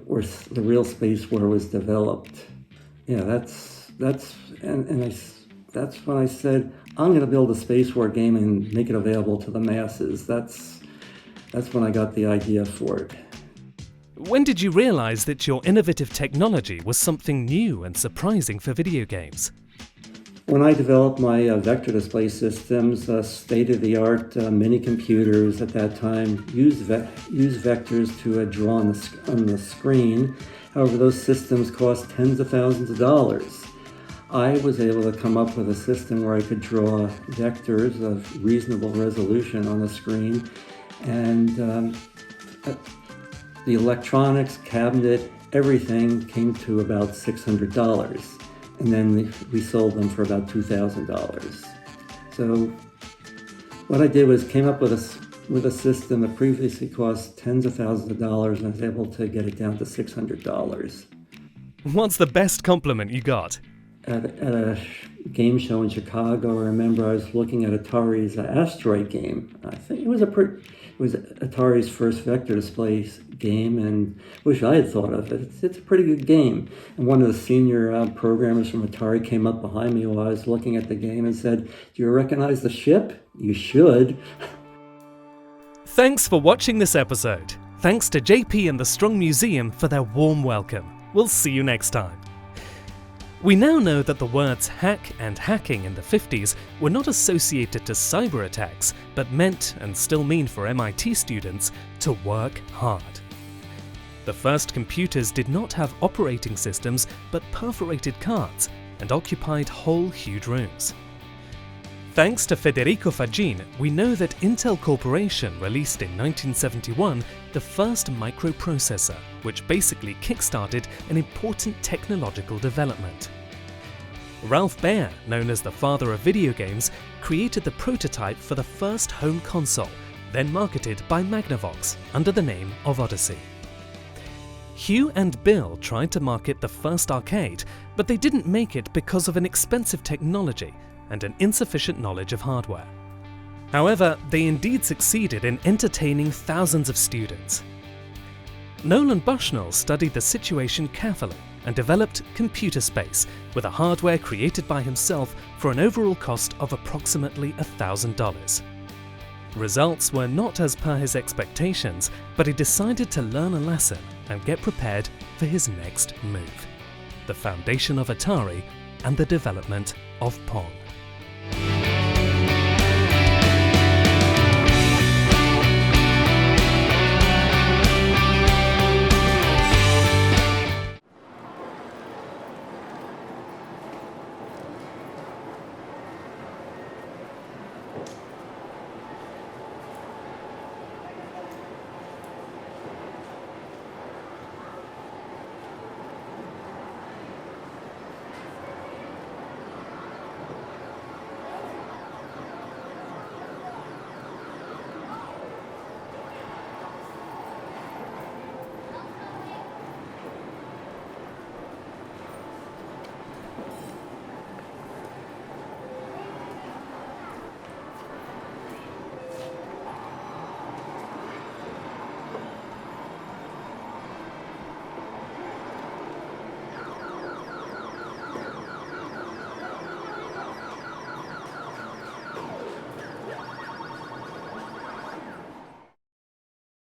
the real Space War was developed? Yeah, that's when I said, I'm going to build a Space War game and make it available to the masses. That's when I got the idea for it. When did you realize that your innovative technology was something new and surprising for video games? When I developed my vector display systems, state-of-the-art mini computers at that time used vectors to draw on the screen. However, those systems cost tens of thousands of dollars. I was able to come up with a system where I could draw vectors of reasonable resolution on the screen, and the electronics, cabinet, everything came to about $600. And then we sold them for about $2,000. So what I did was came up with a system that previously cost tens of thousands of dollars, and I was able to get it down to $600. What's the best compliment you got? At a game show in Chicago, I remember I was looking at Atari's Asteroid game. I think it was Atari's first vector display game, and wish I had thought of it. It's a pretty good game. And one of the senior programmers from Atari came up behind me while I was looking at the game and said, "Do you recognize the ship? You should." Thanks for watching this episode. Thanks to JP and the Strong Museum for their warm welcome. We'll see you next time. We now know that the words hack and hacking in the 50s were not associated to cyber attacks, but meant, and still mean for MIT students, to work hard. The first computers did not have operating systems, but perforated cards, and occupied whole huge rooms. Thanks to Federico Fagin, we know that Intel Corporation released in 1971 the first microprocessor, which basically kickstarted an important technological development. Ralph Baer, known as the father of video games, created the prototype for the first home console, then marketed by Magnavox under the name of Odyssey. Hugh and Bill tried to market the first arcade, but they didn't make it because of an expensive technology and an insufficient knowledge of hardware. However, they indeed succeeded in entertaining thousands of students. Nolan Bushnell studied the situation carefully and developed Computer Space with a hardware created by himself for an overall cost of approximately $1,000. Results were not as per his expectations, but he decided to learn a lesson and get prepared for his next move: the foundation of Atari and the development of Pong.